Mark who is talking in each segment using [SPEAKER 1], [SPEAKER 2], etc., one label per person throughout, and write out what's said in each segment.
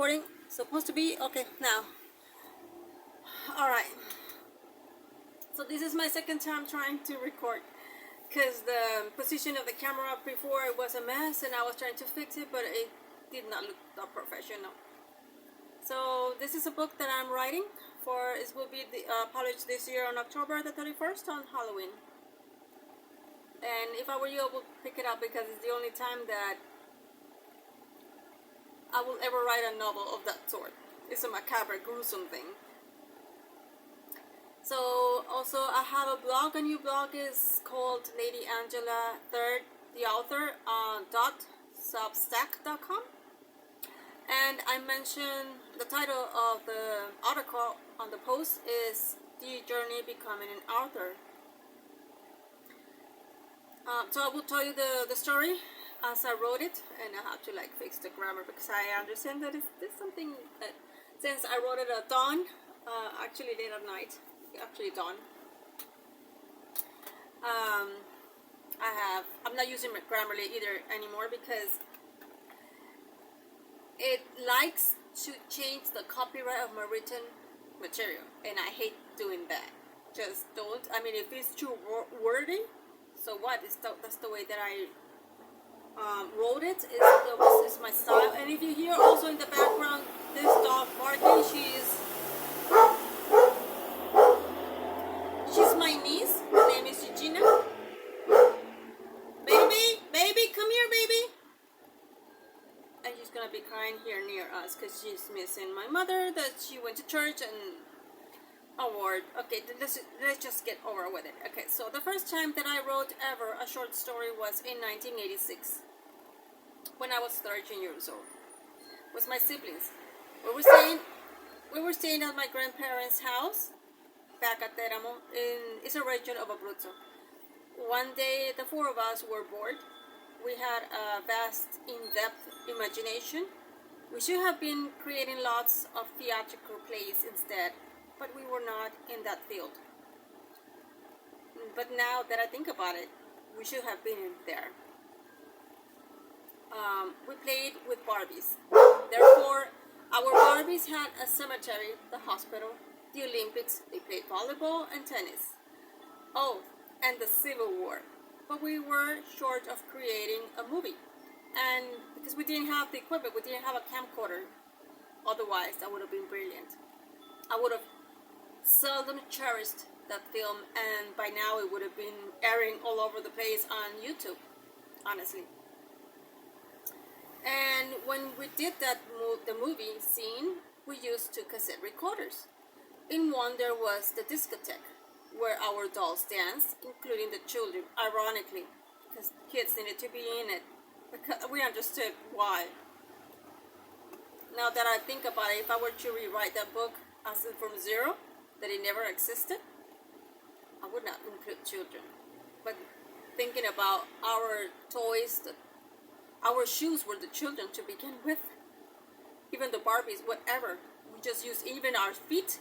[SPEAKER 1] Recording supposed to be okay now. All right. So this is my second time trying to record because the position of the camera before it was a mess and I was trying to fix it, but it did not look that professional. So this is a book that I'm writing for. It will be published this year on October the 31st on Halloween. And if I were you, I would pick it up because it's the only time that I will ever write a novel of that sort. It's a macabre, gruesome thing. So also I have a blog. A new blog is called Lady Angela Third, the author, .substack.com. And I mentioned the title of the article on the post is The Journey Becoming an Author. So I will tell you the story as I wrote it, and I have to fix the grammar because I understand that it's something that since I wrote it at dawn, actually late at night, actually dawn. I'm not using Grammarly either anymore because it likes to change the copyright of my written material, and I hate doing that. Just don't. I mean, if it's too wordy, so what? That's the way that I wrote it. It's my style. And if you hear also in the background this dog barking, she's my niece. Her name is Eugenia. Baby, come here, baby. And she's gonna be crying here near us because she's missing my mother that she went to church and award. Okay, let's just get over with it. Okay, so the first time that I wrote ever a short story was in 1986 when I was 13 years old with my siblings. We were staying at my grandparents' house back at Teramo. It's a region of Abruzzo. One day the four of us were bored. We had a vast, in-depth imagination. We should have been creating lots of theatrical plays instead, but we were not in that field. But now that I think about it, we should have been there. We played with Barbies. Therefore, our Barbies had a cemetery, the hospital, the Olympics, they played volleyball and tennis. Oh, and the Civil War. But we were short of creating a movie. And because we didn't have the equipment, we didn't have a camcorder. Otherwise, that would have been brilliant. I would have seldom cherished that film, and by now it would have been airing all over the place on YouTube, honestly. And when we did the movie scene, we used two cassette recorders. In one there was the discotheque, where our dolls danced, including the children, ironically, because kids needed to be in it. Because we understood why. Now that I think about it, if I were to rewrite that book as from zero, that it never existed, I would not include children. But thinking about our toys, our shoes were the children to begin with. Even the Barbies, whatever. We just used even our feet.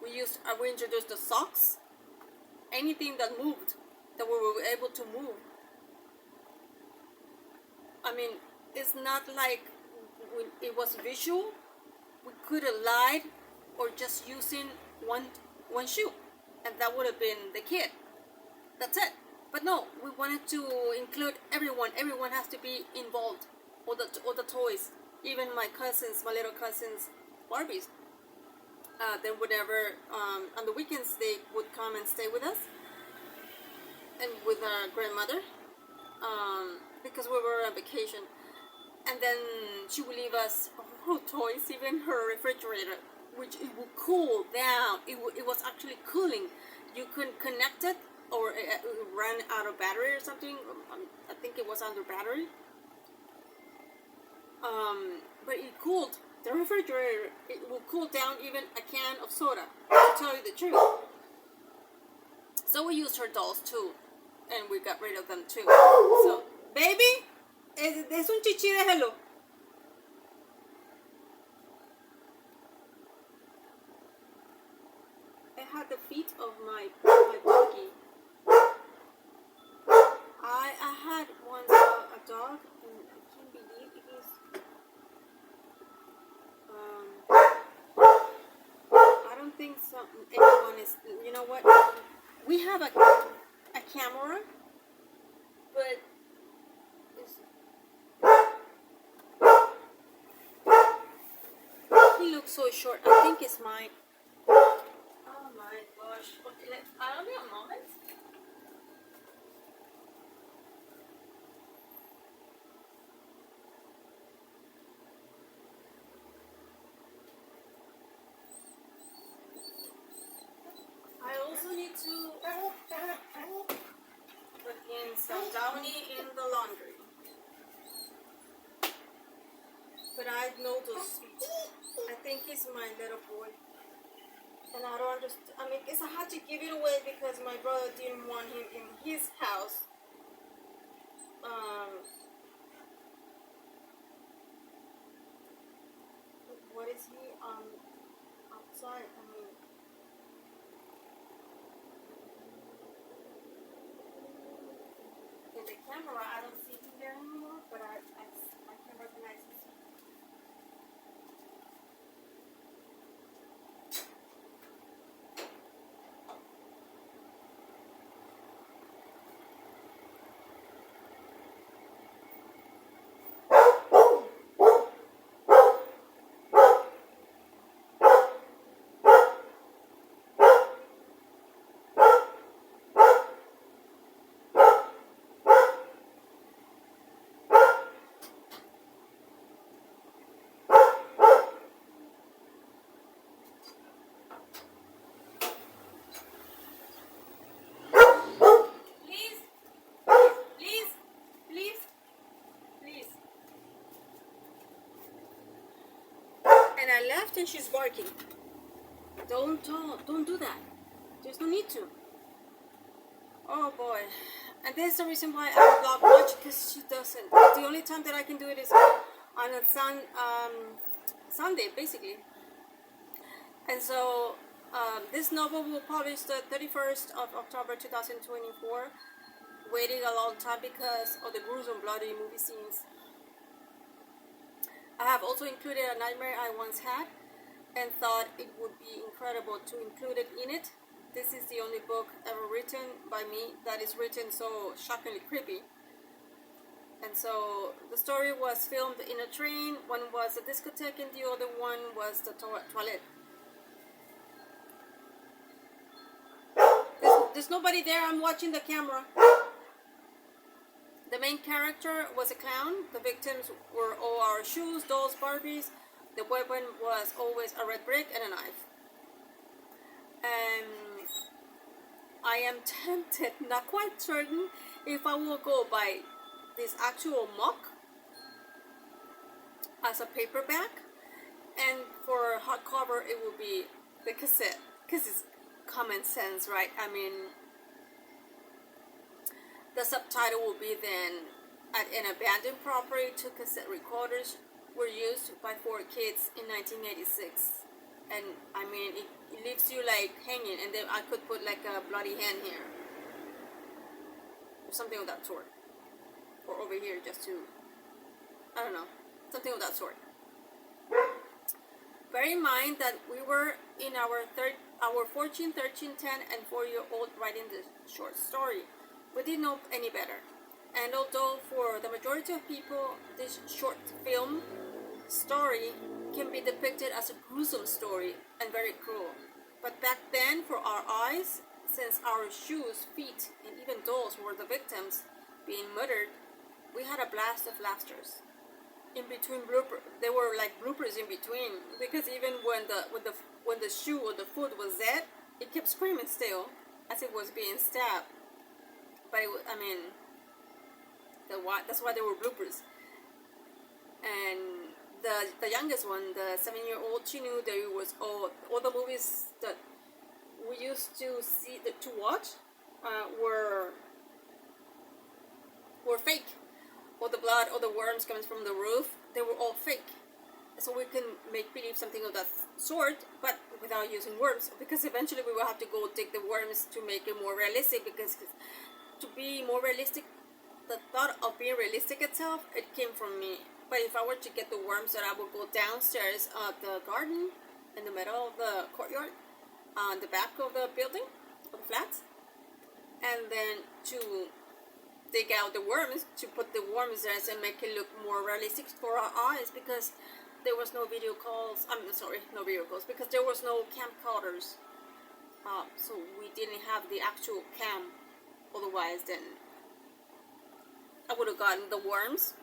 [SPEAKER 1] We introduced the socks. Anything that moved, that we were able to move. I mean, it's not like it was visual. We could have lied or just using one shoe, and that would have been the kid. That's it. But no, we wanted to include everyone. Everyone has to be involved. All the toys, even my little cousins, Barbies. Then whenever on the weekends they would come and stay with us, and with our grandmother, because we were on vacation. And then she would leave us her toys, even her refrigerator, which it would cool down. It was actually cooling. You couldn't connect it, or it ran out of battery or something. I think it was under battery. But it cooled. The refrigerator, it will cool down even a can of soda, to tell you the truth. So we used her dolls too, and we got rid of them too. So, baby, es un chichi, déjalo. I had the feet of my doggy. I had once a dog, and I can't believe it is. think anyone is. You know what? We have a camera, but he looks so short. I think it's mine. Oh my gosh! Okay, I'll be a moment. I also need to put in some Downy in the laundry. But I know those. I think he's my little boy. And I don't understand. I mean, I had to give it away because my brother didn't want him in his house. What is he outside? I mean, in the camera, I don't see him there anymore, but I can recognize him. And I left and she's barking. Don't do that. There's no need to. Oh boy. And that's the reason why I vlog much, because she doesn't. The only time that I can do it is on a Sunday, basically. And so this novel will publish the 31st of October 2024. Waiting a long time because of the gruesome, bloody movie scenes. I have also included A Nightmare I Once Had and thought it would be incredible to include it in it. This is the only book ever written by me that is written so shockingly creepy. And so the story was filmed in a train. One was a discotheque and the other one was the toilet. There's nobody there. I'm watching the camera. The main character was a clown. The victims were all our shoes, dolls, Barbies. The weapon was always a red brick and a knife. And I am tempted, not quite certain, if I will go buy this actual mock as a paperback, and for hardcover it will be the cassette, because it's common sense, right? I mean, the subtitle will be then, at an abandoned property, 2 cassette recorders were used by 4 kids in 1986. And I mean, it leaves you like hanging, and then I could put like a bloody hand here. Or something of that sort. Or over here just to, I don't know, something of that sort. Bear in mind that we were in our 14, 13, 10, and 4-year-old writing this short story. We didn't know any better. And although for the majority of people, this short film story can be depicted as a gruesome story and very cruel. But back then, for our eyes, since our shoes, feet, and even dolls were the victims being murdered, we had a blast of laughters. In between bloopers, there were like bloopers in between, because even when the shoe or the foot was dead, it kept screaming still as it was being stabbed. But it was, I mean, that's why there were bloopers. And the youngest one, the 7-year-old, she knew that it was all the movies that we used to see, to watch, were fake. All the blood, all the worms coming from the roof, they were all fake. So we can make believe something of that sort, but without using worms, because eventually we will have to go take the worms to make it more realistic, because to be more realistic, the thought of being realistic itself, it came from me. But if I were to get the worms, then I would go downstairs at the garden in the middle of the courtyard on the back of the building, of the flats, and then to take out the worms, to put the worms there and make it look more realistic for our eyes, because there was no video calls. No video calls, because there was no camcorders. So we didn't have the actual cam. Otherwise, then I would have gotten the worms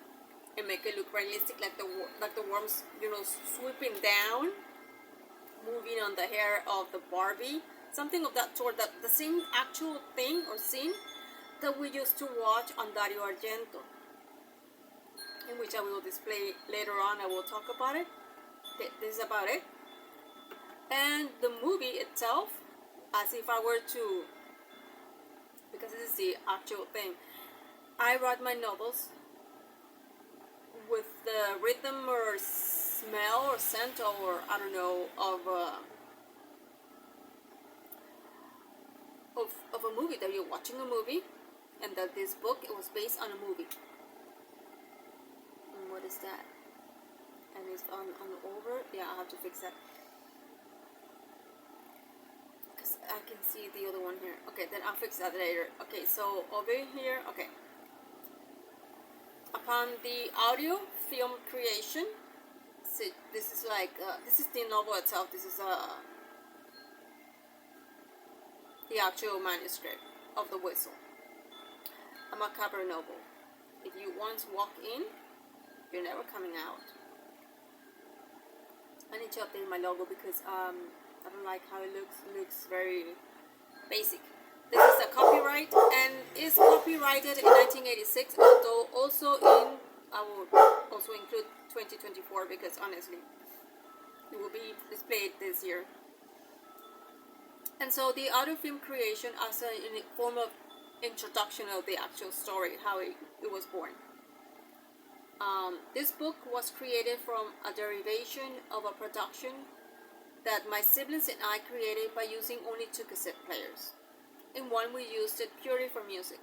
[SPEAKER 1] and make it look realistic, like the worms, swooping down, moving on the hair of the Barbie, something of that sort. That the same actual thing or scene that we used to watch on Dario Argento, in which I will display later on. I will talk about it. This is about it. And the movie itself, as if I were to, because this is the actual thing, I write my novels with the rhythm or smell or scent, or I don't know, of a movie, that you're watching a movie, and that this book, it was based on a movie. And what is that? And it's on over. Yeah, I have to fix that, because I can see the other one here. Okay, then I'll fix that later. Okay, so over here, okay. Upon the audio film creation, so this is like this is the novel itself. This is the actual manuscript of The Whistle, a macabre novel. If you once walk in, you're never coming out. I need to update my logo because I don't like how it looks. It looks very basic. This is a copyright and is copyrighted in 1986, although also I will also include 2024, because honestly it will be displayed this year. And so the audio film creation as a form of introduction of the actual story, how it was born. This book was created from a derivation of a production that my siblings and I created by using only 2 cassette players. In one, we used it purely for music.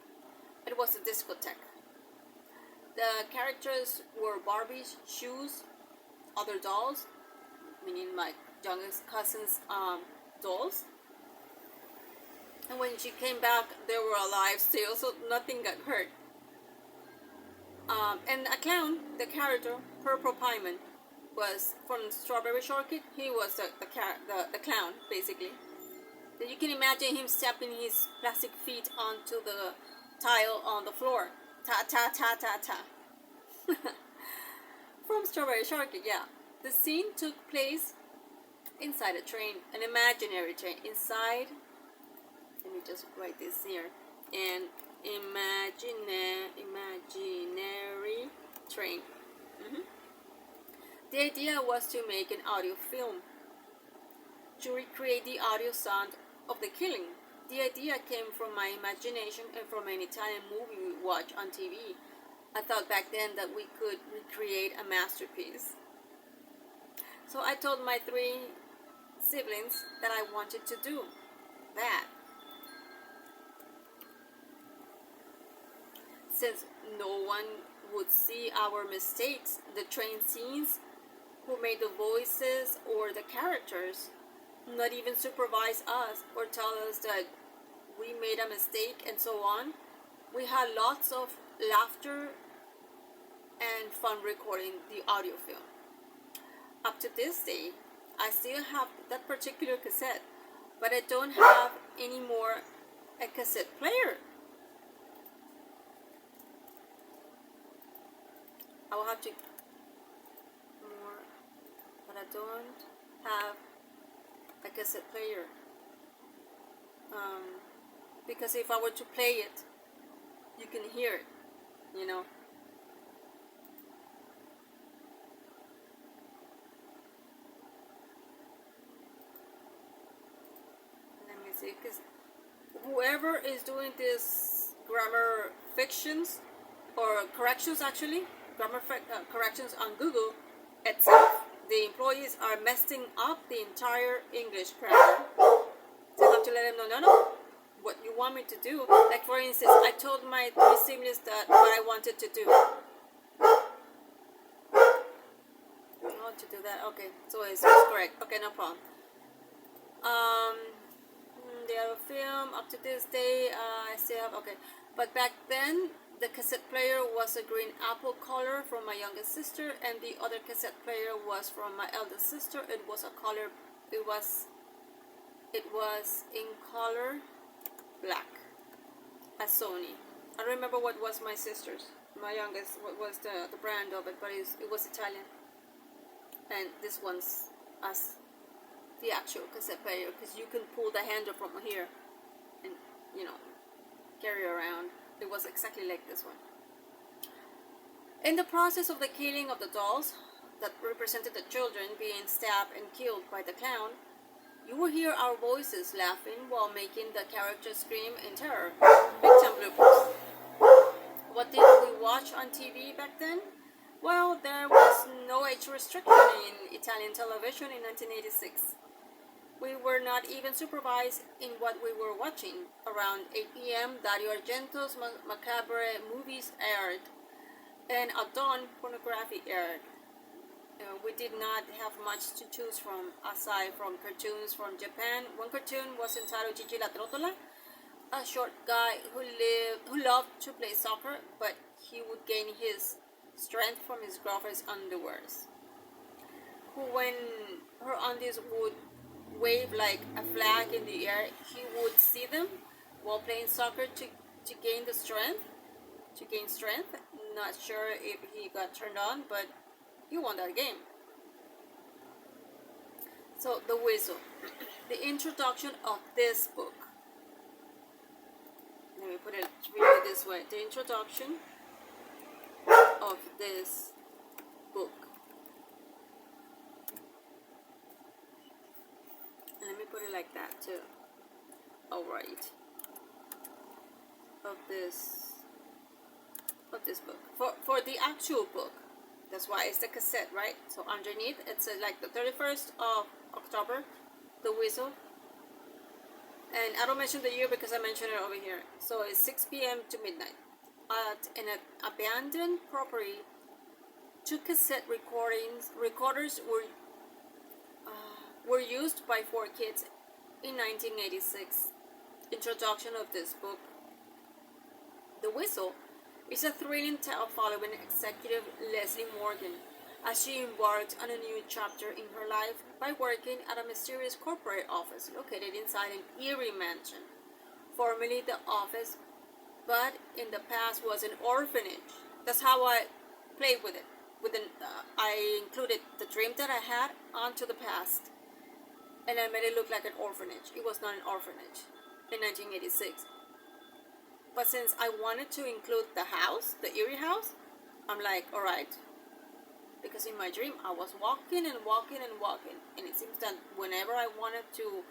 [SPEAKER 1] It was a discotheque. The characters were Barbie's shoes, other dolls, meaning my youngest cousin's dolls. And when she came back, they were alive still, so nothing got hurt. And a clown, the character, Purple Pieman, was from Strawberry Shortcake. He was the clown, basically. Then you can imagine him stepping his plastic feet onto the tile on the floor. Ta ta ta ta ta. From Strawberry Shortcake, yeah. The scene took place inside a train, an imaginary train. Inside, let me just write this here. An imaginary train. The idea was to make an audio film to recreate the audio sound of the killing. The idea came from my imagination and from an Italian movie we watched on TV. I thought back then that we could recreate a masterpiece. So I told my 3 siblings that I wanted to do that. Since no one would see our mistakes, the train scenes, who made the voices or the characters, not even supervise us or tell us that we made a mistake and so on, we had lots of laughter and fun recording the audio film. Up to this day, I still have that particular cassette, but I don't have anymore a cassette player. I will have to more, but I don't have a cassette player. Because if I were to play it, you can hear it, you know. Let me see, because whoever is doing this grammar fictions or corrections, actually, corrections on Google itself, the employees are messing up the entire English grammar. So I have to let them know, no, what you want me to do. Like for instance, I told my 3 siblings that what I wanted to do. I want to do that. Okay, so it's correct. Okay, no problem. the out of film. Up to this day, I still have, okay. But back then, the cassette player was a green apple color from my youngest sister, and the other cassette player was from my eldest sister. It was a color, it was in color black, a Sony. I don't remember what was my sister's, my youngest, what was the brand of it, but it was Italian. And this one's as the actual cassette player, because you can pull the handle from here and, you know, carry around. It was exactly like this one. In the process of the killing of the dolls that represented the children being stabbed and killed by the clown, you will hear our voices laughing while making the characters scream in terror. Big time bloopers. What did we watch on TV back then? Well, there was no age restriction in Italian television in 1986. We were not even supervised in what we were watching. Around 8 p.m., Dario Argento's macabre movies aired, and at dawn, pornography aired. We did not have much to choose from, aside from cartoons from Japan. One cartoon was entitled Gigi la Trottola, a short guy who loved to play soccer, but he would gain his strength from his girlfriend's underwears, who, when her undies would wave like a flag in the air, he would see them while playing soccer to gain the strength. To gain strength. Not sure if he got turned on, but he won that game. So, The Whistle. The introduction of this book. Let me put it this way. The introduction of this book. And let me put it like that too. Alright. Of this book. For the actual book. That's why it's the cassette, right? So underneath it says like the 31st of October, The Whistle. And I don't mention the year because I mentioned it over here. So it's 6 p.m. to midnight. At an abandoned property, 2 cassette recorders were used by 4 kids in 1986. Introduction of this book. The Whistle is a thrilling tale following executive Leslie Morgan as she embarked on a new chapter in her life by working at a mysterious corporate office located inside an eerie mansion, formerly the office, but in the past was an orphanage. That's how I played with it. I included the dream that I had onto the past, and I made it look like an orphanage. It was not an orphanage in 1986. But since I wanted to include the house, the eerie house, I'm like, alright. Because in my dream, I was walking and walking and walking. And it seems that whenever I wanted to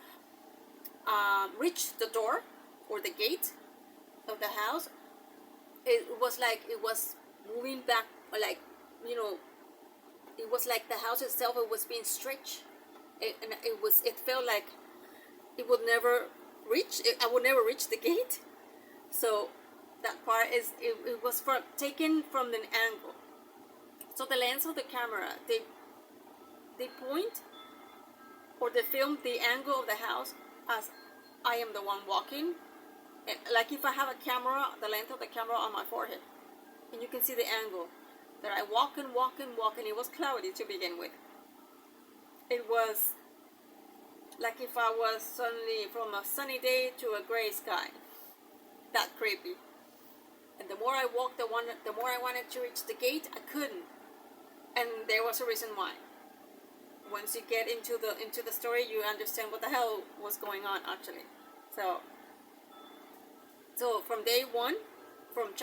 [SPEAKER 1] reach the door or the gate of the house, it was like it was moving back, like, you know, it was like the house itself, it was being stretched. And it felt like it would never reach, I would never reach the gate. So that part is, it was taken from an angle. So the lens of the camera, they point or they film the angle of the house as I am the one walking. And like if I have a camera, the length of the camera on my forehead. And you can see the angle that I walk and walk and walk, and it was cloudy to begin with. It was like if I was suddenly from a sunny day to a gray sky. That creepy. And the more I walked, the more I wanted to reach the gate, I couldn't. And there was a reason why. Once you get into the story, you understand what the hell was going on actually. So from day one, from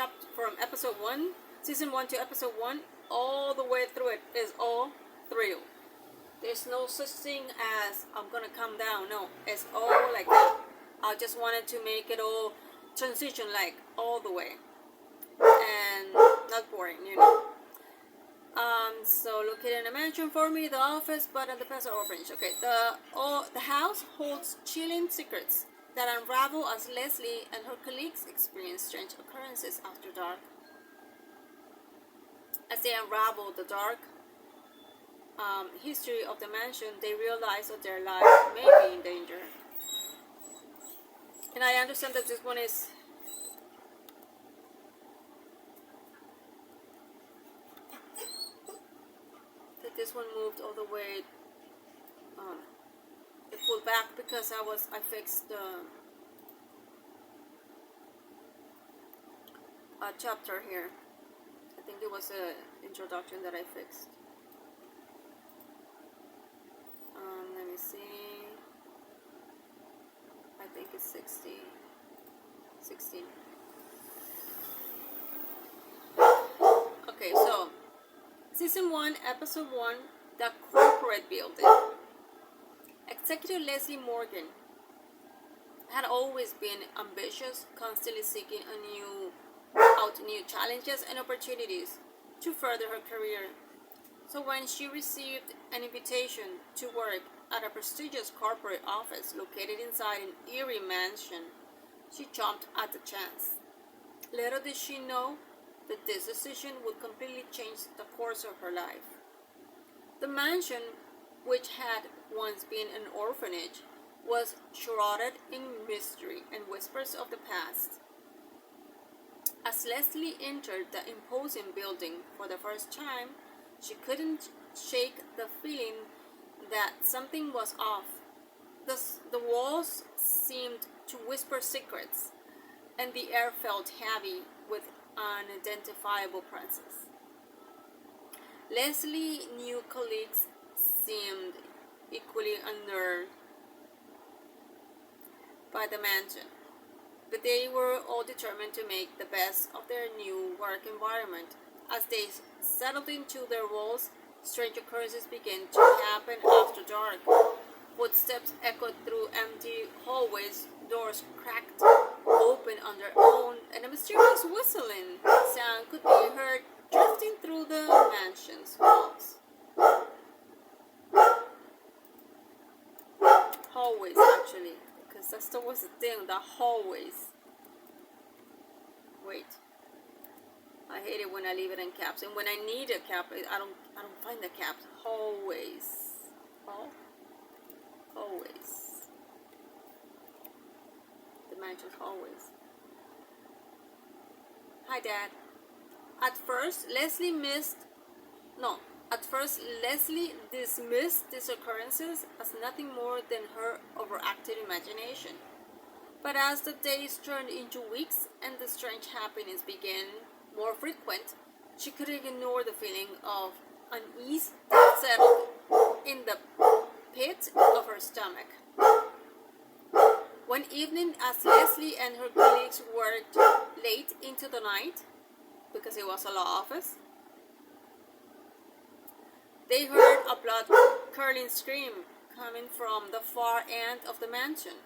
[SPEAKER 1] episode 1, season 1 to episode 1, all the way through it is all thrill. There's no such thing as I'm gonna come down. No, it's all like that. I just wanted to make it all transition like all the way and not boring, you know. So located in a mansion, for me, the office, but at the past orphanage. Okay, the house holds chilling secrets that unravel as Leslie and her colleagues experience strange occurrences after dark. As they unravel the dark history of the mansion, they realize that their lives may be in danger. And I understand that this one is moved all the way. It pulled back because I fixed the chapter here. I think it was an introduction that I fixed. Let me see. I think it's 16. Okay, so Season 1, Episode 1, The Corporate Building. Executive Leslie Morgan had always been ambitious, constantly seeking out new challenges and opportunities to further her career. So when she received an invitation to work at a prestigious corporate office located inside an eerie mansion, she jumped at the chance. Little did she know that this decision would completely change the course of her life. The mansion, which had once been an orphanage, was shrouded in mystery and whispers of the past. As Leslie entered the imposing building for the first time, she couldn't shake the feeling that something was off. The walls seemed to whisper secrets, and the air felt heavy with unidentifiable presence. Leslie's new colleagues seemed equally unnerved by the mansion, but they were all determined to make the best of their new work environment. As they settled into their roles, strange occurrences began to happen after dark. Footsteps echoed through empty hallways, doors cracked open on their own, and a mysterious whistling sound could be heard drifting through the mansion's halls. Hallways, actually, because that's was the thing, the hallways. Wait. I hate it when I leave it in caps, and when I need a cap, I don't find the caps. Hallways. Hallways. The mansion's hallways. Hi, Dad. At first, Leslie dismissed these occurrences as nothing more than her overacted imagination. But as the days turned into weeks and the strange happenings began more frequent, she couldn't ignore the feeling of unease that settled in the pit of her stomach. One evening, as Leslie and her colleagues worked late into the night, because it was a law office, they heard a blood-curdling scream coming from the far end of the mansion.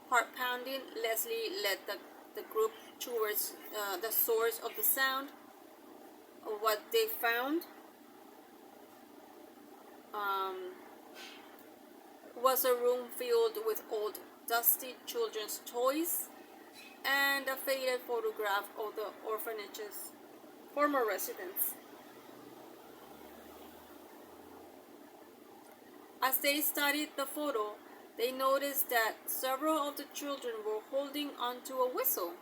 [SPEAKER 1] Heart-pounding, Leslie led the group towards the source of the sound. What they found was a room filled with old, dusty children's toys and a faded photograph of the orphanage's former residents. As they studied the photo, they noticed that several of the children were holding onto a whistle,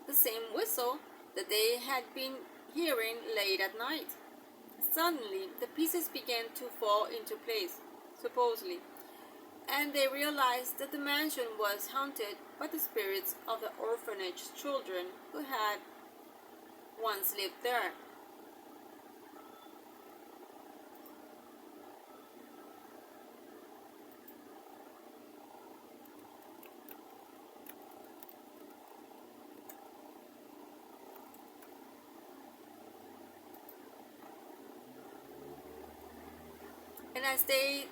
[SPEAKER 1] the same whistle that they had been hearing late at night. Suddenly, the pieces began to fall into place, supposedly, and they realized that the mansion was haunted by the spirits of the orphanage children who had once lived there. And as they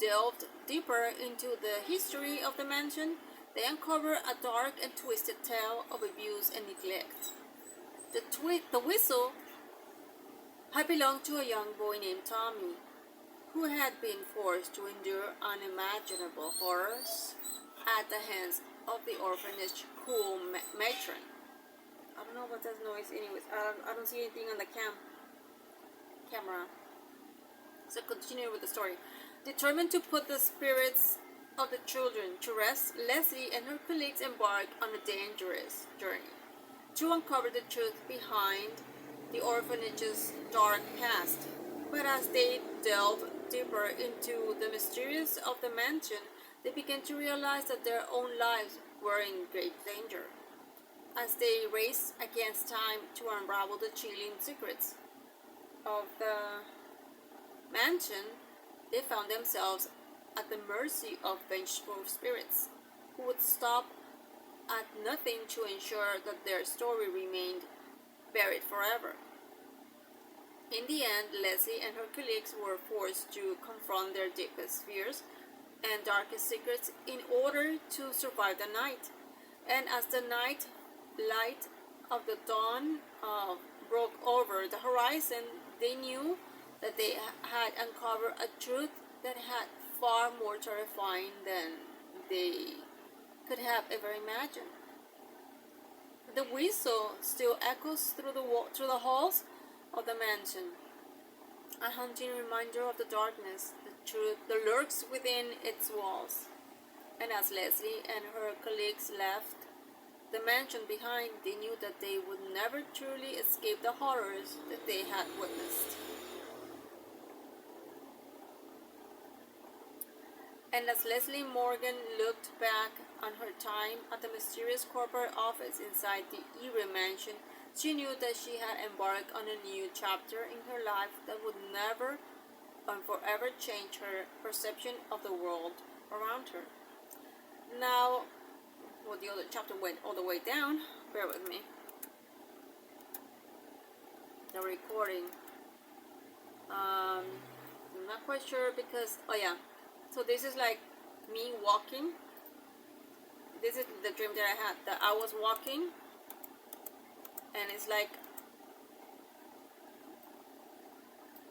[SPEAKER 1] delved deeper into the history of the mansion, they uncovered a dark and twisted tale of abuse and neglect. The whistle had belonged to a young boy named Tommy, who had been forced to endure unimaginable horrors at the hands of the orphanage cruel matron. I don't know what that noise anyways. I don't see anything on the camera. So continue with the story. Determined to put the spirits of the children to rest, Leslie and her colleagues embark on a dangerous journey to uncover the truth behind the orphanage's dark past. But as they delve deeper into the mysteries of the mansion, they begin to realize that their own lives were in great danger. As they race against time to unravel the chilling secrets of the mansion, they found themselves at the mercy of vengeful spirits who would stop at nothing to ensure that their story remained buried forever. In the end, Leslie and her colleagues were forced to confront their deepest fears and darkest secrets in order to survive the night. And as the night light of the dawn broke over the horizon, they knew that they had uncovered a truth that had far more terrifying than they could have ever imagined. The whistle still echoes through the halls of the mansion, a haunting reminder of the darkness, the truth that lurks within its walls. And as Leslie and her colleagues left the mansion behind, they knew that they would never truly escape the horrors that they had witnessed. And as Leslie Morgan looked back on her time at the mysterious corporate office inside the eerie mansion, she knew that she had embarked on a new chapter in her life that would never and forever change her perception of the world around her. Now, well, the other chapter went all the way down. Bear with me. The recording. I'm not quite sure because, oh yeah. So this is like me walking. This is the dream that I had, that I was walking, and it's like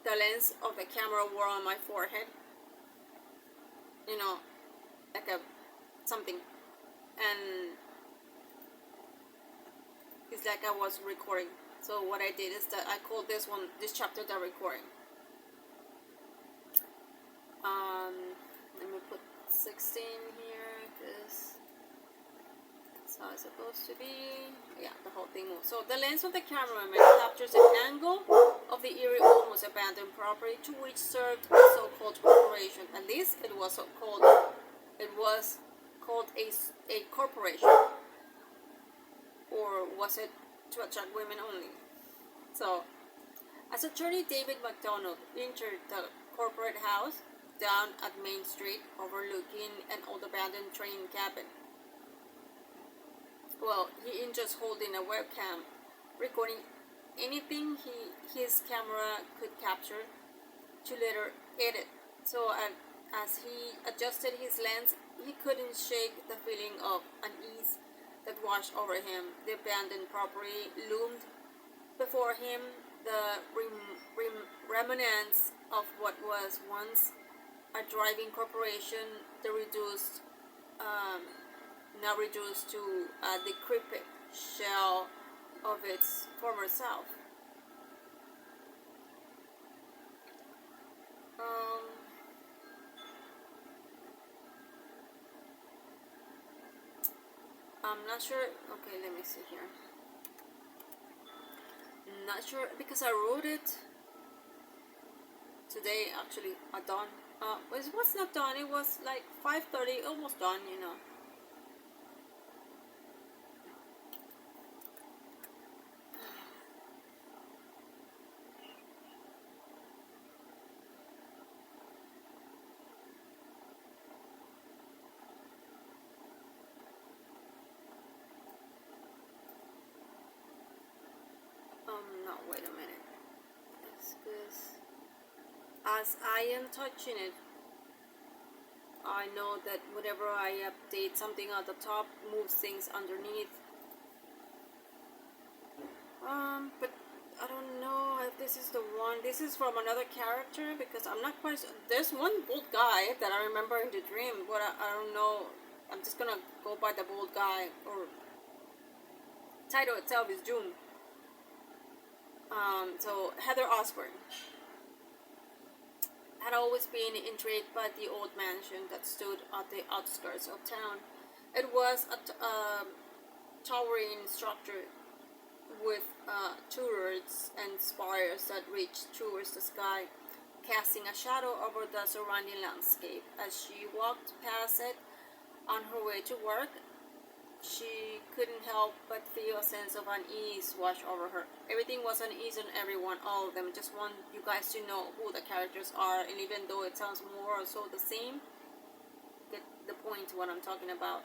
[SPEAKER 1] the lens of the camera were on my forehead. You know, like a something, and it's like I was recording. So what I did is that I called this chapter, the recording. Let me put 16 here, because that's how it's supposed to be. Yeah, the whole thing moves. So the lens of the cameraman captures an angle of the eerie, almost abandoned property to which served a so-called corporation. At least it was called a corporation. Or was it to attract women only? So, as attorney David McDonald entered the corporate house down at Main Street, overlooking an old abandoned train cabin. Well, he ain't just holding a webcam, recording anything his camera could capture to later edit. So as he adjusted his lens, he couldn't shake the feeling of unease that washed over him. The abandoned property loomed before him, the remnants of what was once a driving corporation, now reduced to a decrepit shell of its former self. I'm not sure. Okay, let me see here. Not sure because I wrote it today. Actually, at dawn. It was not done. It was like 5:30, almost done. You know. No, wait a minute. Because as I am touching it, I know that whenever I update something at the top, moves things underneath. But I don't know if this is the one. This is from another character because I'm not quite. There's one bald guy that I remember in the dream, but I don't know. I'm just gonna go by the bald guy, or title itself is June. So Heather Osborne. I had always been intrigued by the old mansion that stood at the outskirts of town. It was a towering structure with turrets and spires that reached towards the sky, casting a shadow over the surrounding landscape. As she walked past it on her way to work, she couldn't help but feel a sense of unease wash over her. Everything was uneasy on everyone, all of them. Just want you guys to know who the characters are, and even though it sounds more or so the same, get the point what I'm talking about.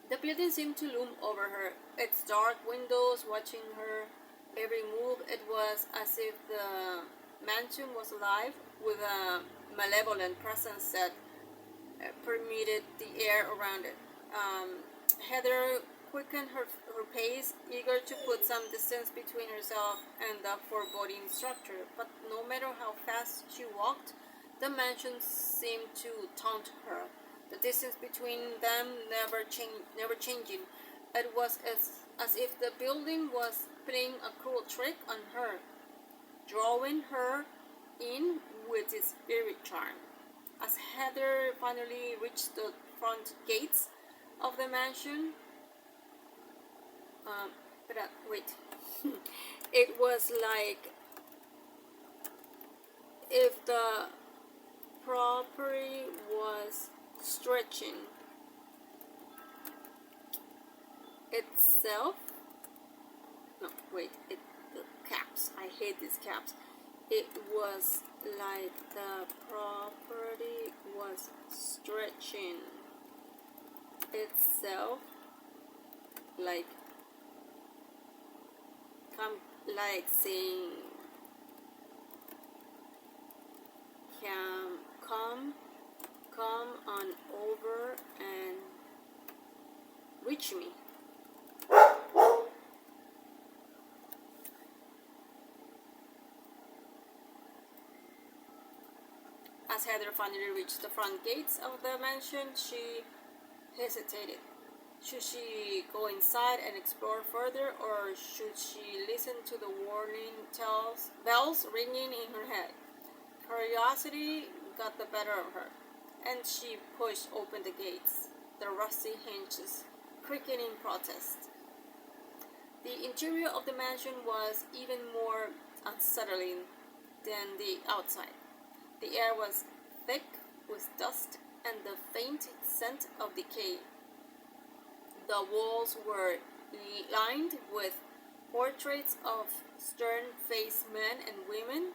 [SPEAKER 1] The building seemed to loom over her, its dark windows watching her every move. It was as if the mansion was alive with a malevolent presence that permeated the air around it. Heather quickened her pace, eager to put some distance between herself and the foreboding structure. But no matter how fast she walked, the mansion seemed to taunt her. The distance between them never changing. It was as if the building was playing a cruel trick on her, drawing her in with its spirit charm. As Heather finally reached the front gates of the mansion, wait, it was like if the property was stretching itself. No, wait, the caps. I hate these caps. It was like the property was stretching itself, like saying, come on over and reach me. As Heather finally reached the front gates of the mansion, she hesitated. Should she go inside and explore further, or should she listen to the warning bells ringing in her head? Curiosity got the better of her, and she pushed open the gates, the rusty hinges creaking in protest. The interior of the mansion was even more unsettling than the outside. The air was thick with dust and the faint scent of decay. The walls were lined with portraits of stern-faced men and women.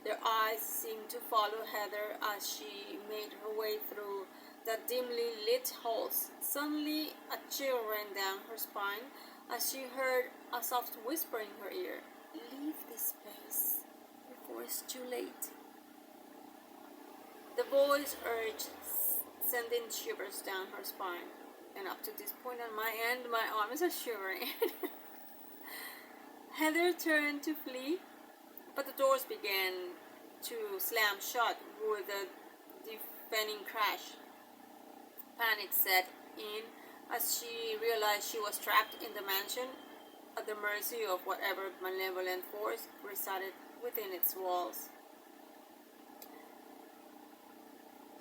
[SPEAKER 1] Their eyes seemed to follow Heather as she made her way through the dimly lit halls. Suddenly, a chill ran down her spine as she heard a soft whisper in her ear. "Leave this place before it's too late." The voice urged, sending shivers down her spine. And up to this point on my end, my arms are shivering. Heather turned to flee, but the doors began to slam shut with a deafening crash. Panic set in as she realized she was trapped in the mansion at the mercy of whatever malevolent force resided within its walls.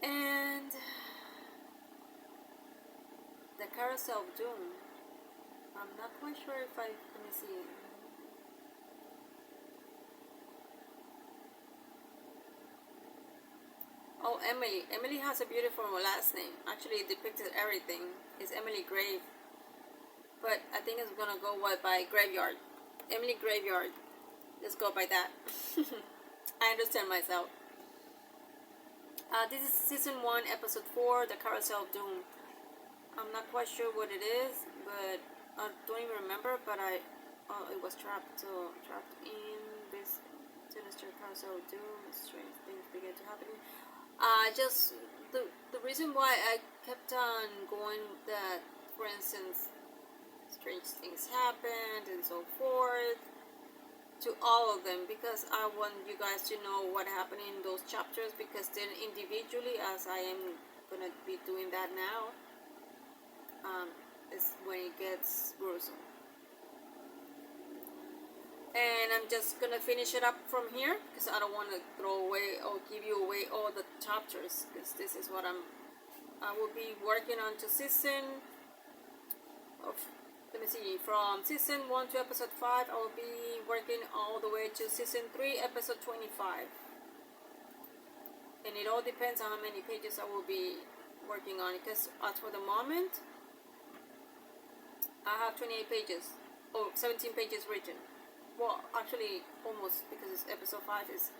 [SPEAKER 1] And the Carousel of Doom. I'm not quite sure if let me see. Oh, Emily. Emily has a beautiful last name. Actually, it depicted everything. It's Emily Grave. But I think it's gonna go by Graveyard. Emily Graveyard. Let's go by that. I understand myself. This is season 1, episode 4, The Carousel of Doom. I'm not quite sure what it is, but I don't even remember. But it was trapped in this sinister carousel of doom. Strange things began to happen. Just the reason why I kept on going that, for instance, strange things happened and so forth to all of them, because I want you guys to know what happened in those chapters, because then individually, as I am gonna be doing that now, is when it gets gruesome. and I'm just gonna finish it up from here because I don't want to throw away or give you away all the chapters, because this is what I will be working on to season of, let me see, from season 1 to episode 5. I will be working all the way to season 3 episode 25, and it all depends on how many pages I will be working on, because as for the moment I have 28 pages or 17 pages written. Well, actually almost, because it's episode 5 is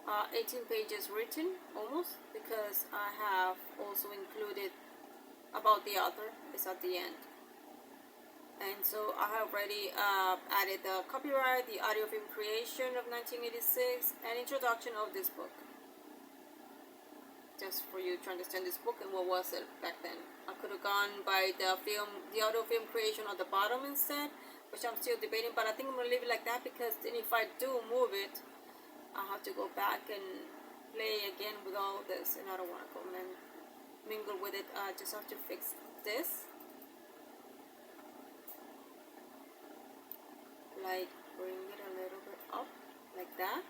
[SPEAKER 1] 18 pages written almost, because I have also included about the author is at the end. And so I have already added the copyright, the audio film creation of 1986, and introduction of this book, just for you to understand this book and what was it back then. I could have gone by the audio film creation at the bottom instead, which I'm still debating, but I think I'm going to leave it like that, because then if I do move it, I'll have to go back and play again with all this, and I don't want to come and mingle with it. I just have to fix this, like bring it a little bit up like that.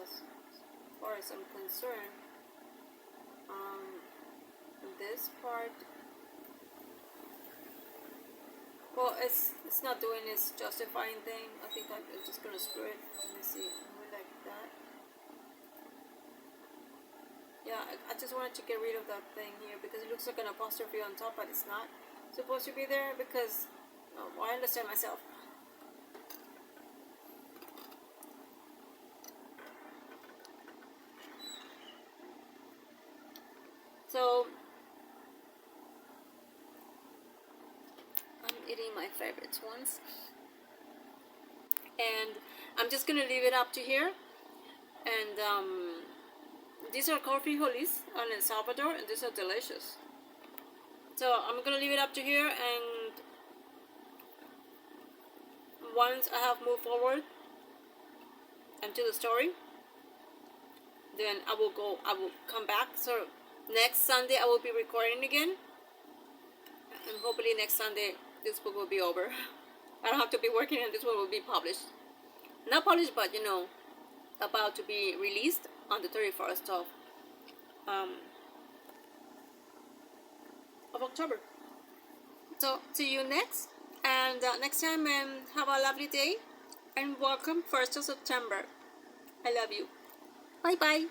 [SPEAKER 1] As far as I'm concerned, this part, well, it's not doing its justifying thing. I think I'm just gonna screw it. Let me see, like that. Yeah, I just wanted to get rid of that thing here, because it looks like an apostrophe on top, but it's not supposed to be there, because well, I understand myself. So I'm eating my favorite ones, and I'm just gonna leave it up to here. And these are coffee holis on El Salvador, and these are delicious. So I'm gonna leave it up to here, and once I have moved forward into the story, then I will come back. So next Sunday I will be recording again, and hopefully next Sunday this book will be over. I don't have to be working, and this one will be published. Not published, but about to be released on the 31st of October. So see you next time, and have a lovely day, and welcome 1st of September. I love you. Bye bye.